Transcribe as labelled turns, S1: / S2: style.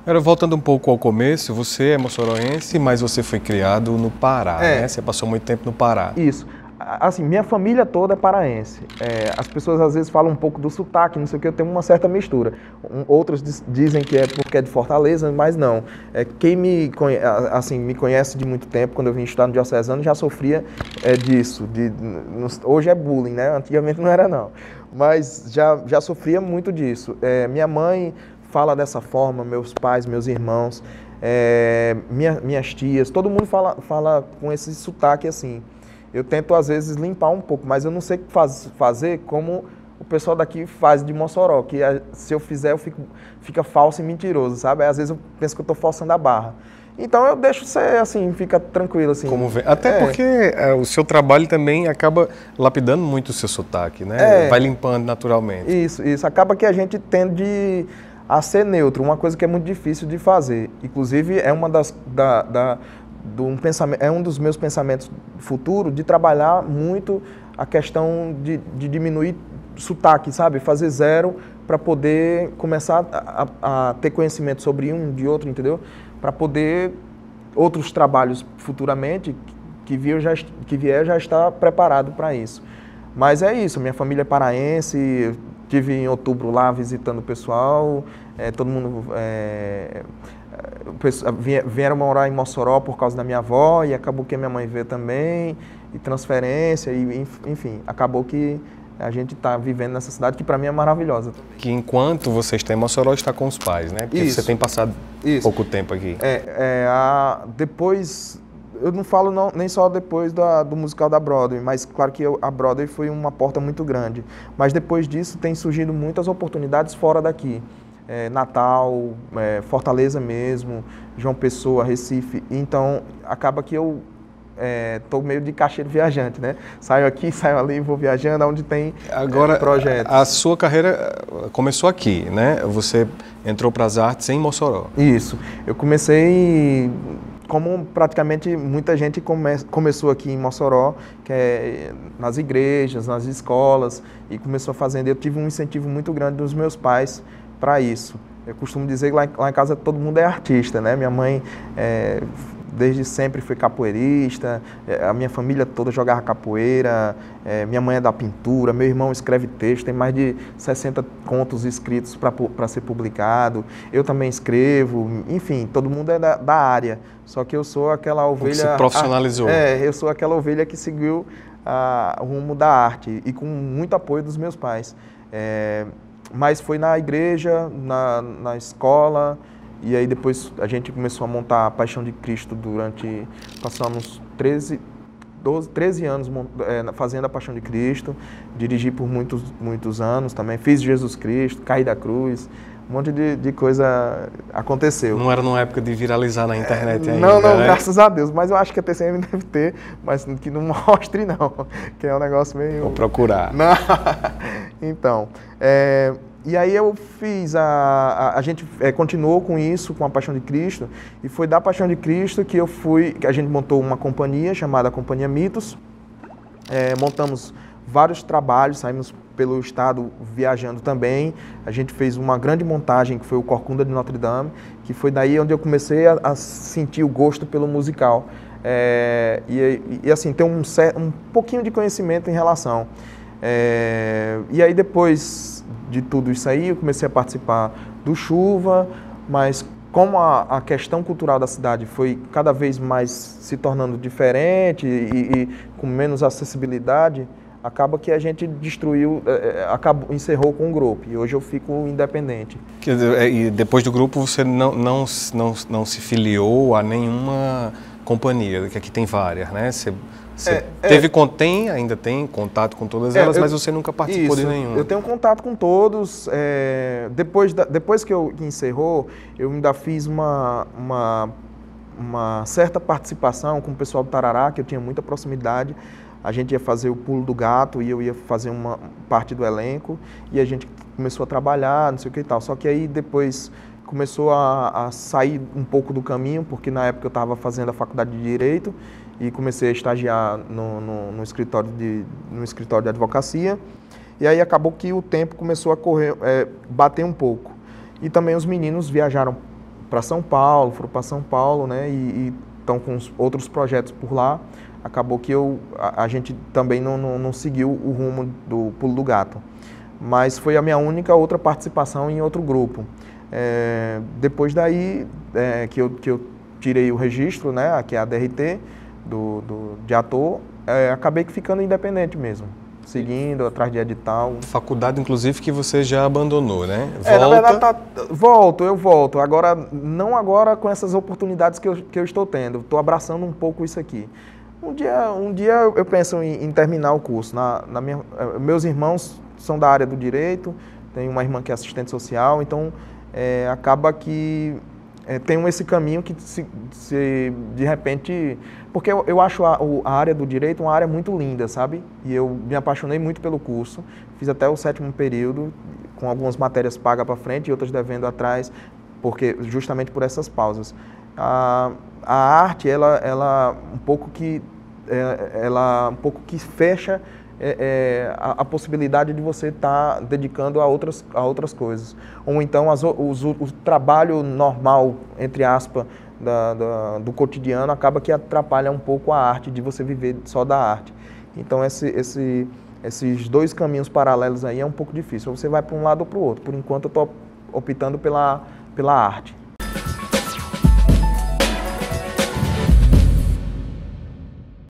S1: Agora, voltando um pouco ao começo, você é moçoroense, mas você foi criado no Pará, né? Você passou muito tempo no Pará.
S2: Isso. Assim, minha família toda é paraense. As pessoas às vezes falam um pouco do sotaque, não sei o que, eu tenho uma certa mistura. Outros dizem que é porque é de Fortaleza, mas não. Quem me conhece de muito tempo, quando eu vim estudar no Diocesano, já sofria disso. Hoje é bullying, né? Antigamente não era não. Mas já sofria muito disso. Minha mãe fala dessa forma, meus pais, meus irmãos, minhas tias, todo mundo fala com esse sotaque assim. Eu tento, às vezes, limpar um pouco, mas eu não sei fazer como o pessoal daqui faz de Mossoró, que se eu fizer, fica falso e mentiroso, sabe? Às vezes eu penso que eu estou forçando a barra. Então eu deixo ser assim, fica tranquilo assim.
S1: Até porque o seu trabalho também acaba lapidando muito o seu sotaque, né? Vai limpando naturalmente.
S2: Isso. Acaba que a gente tende a ser neutro, uma coisa que é muito difícil de fazer. Inclusive, é uma é um dos meus pensamentos futuros de trabalhar muito a questão de diminuir sotaque, sabe? Fazer zero para poder começar a ter conhecimento sobre um de outro, entendeu? Para poder outros trabalhos futuramente que vier já estar preparado para isso. Mas é isso, minha família é paraense, estive em outubro lá visitando o pessoal, todo mundo... vieram morar em Mossoró por causa da minha avó e acabou que a minha mãe veio também, e transferência, e enfim, acabou que a gente está vivendo nessa cidade que para mim é maravilhosa.
S1: Que enquanto você está em Mossoró, está com os pais, né? Porque você tem passado pouco tempo aqui.
S2: Depois, eu não falo nem só depois do musical da Broadway, mas claro que a Broadway foi uma porta muito grande. Mas depois disso tem surgido muitas oportunidades fora daqui. Natal, Fortaleza mesmo, João Pessoa, Recife. Então, acaba que eu estou meio de caixeiro viajante, né? Saio aqui, saio ali, vou viajando, onde tem projetos.
S1: A sua carreira começou aqui, né? Você entrou para as artes em Mossoró.
S2: Isso. Eu comecei, como praticamente muita gente começou aqui em Mossoró, que é nas igrejas, nas escolas, e começou fazendo. Eu tive um incentivo muito grande dos meus pais para isso. Eu costumo dizer que lá em casa todo mundo é artista, né? Minha mãe desde sempre foi capoeirista, a minha família toda jogava capoeira, minha mãe é da pintura, meu irmão escreve texto, tem mais de 60 contos escritos para ser publicado, eu também escrevo, enfim, todo mundo é da área, só que eu sou aquela ovelha...
S1: Que se profissionalizou.
S2: Eu sou aquela ovelha que seguiu o rumo da arte e com muito apoio dos meus pais. Mas foi na igreja, na escola, e aí depois a gente começou a montar a Paixão de Cristo passamos 13 anos fazendo a Paixão de Cristo, dirigi por muitos anos também, fiz Jesus Cristo, caí da cruz, um monte de coisa aconteceu.
S1: Não era numa época de viralizar na internet ainda,
S2: Não,
S1: né?
S2: Graças a Deus, mas eu acho que a TCM deve ter, mas que não mostre não, que é um negócio meio...
S1: Vou procurar.
S2: Não. Então, e aí eu fiz, a gente continuou com isso, com a Paixão de Cristo, e foi da Paixão de Cristo que a gente montou uma companhia chamada Companhia Mitos, montamos vários trabalhos, saímos pelo estado viajando também, a gente fez uma grande montagem que foi o Corcunda de Notre Dame, que foi daí onde eu comecei a sentir o gosto pelo musical, e assim, ter um pouquinho de conhecimento em relação. E aí depois de tudo isso aí, eu comecei a participar do Chuva, mas como a questão cultural da cidade foi cada vez mais se tornando diferente e com menos acessibilidade, acaba que a gente encerrou com o grupo, e hoje eu fico independente.
S1: Quer dizer, e depois do grupo você não se filiou a nenhuma companhia, que aqui tem várias, né? Ainda tem contato com todas elas, mas você nunca participou de nenhuma.
S2: Eu tenho contato com todos. Depois que encerrou, eu ainda fiz uma certa participação com o pessoal do Tarará, que eu tinha muita proximidade. A gente ia fazer o Pulo do Gato e eu ia fazer uma parte do elenco, e a gente começou a trabalhar, não sei o que e tal. Só que aí depois começou a sair um pouco do caminho, porque na época eu estava fazendo a faculdade de Direito, e comecei a estagiar no escritório de advocacia, e aí acabou que o tempo começou a bater um pouco. E também os meninos viajaram para São Paulo, foram para São Paulo, né? E estão com outros projetos por lá. Acabou que a gente também não seguiu o rumo do Pulo do Gato. Mas foi a minha única outra participação em outro grupo. Depois daí que eu tirei o registro, né, que é a DRT, de ator, acabei ficando independente mesmo, seguindo atrás de edital.
S1: Faculdade, inclusive, que você já abandonou, né?
S2: Na verdade, eu volto. Agora, não agora com essas oportunidades que eu estou tendo. Estou abraçando um pouco isso aqui. Um dia eu penso em terminar o curso. Meus irmãos são da área do direito, tenho uma irmã que é assistente social, então acaba que tem esse caminho que se de repente... Porque eu acho a área do direito uma área muito linda, sabe? E eu me apaixonei muito pelo curso, fiz até o 7º período, com algumas matérias pagas para frente e outras devendo atrás, justamente por essas pausas. A arte, ela um pouco que fecha a possibilidade de você estar dedicando a outras coisas. Ou então o trabalho normal, entre aspas, do cotidiano acaba que atrapalha um pouco a arte, de você viver só da arte. Então esses dois caminhos paralelos aí é um pouco difícil. Ou você vai para um lado ou para o outro. Por enquanto eu estou optando pela arte.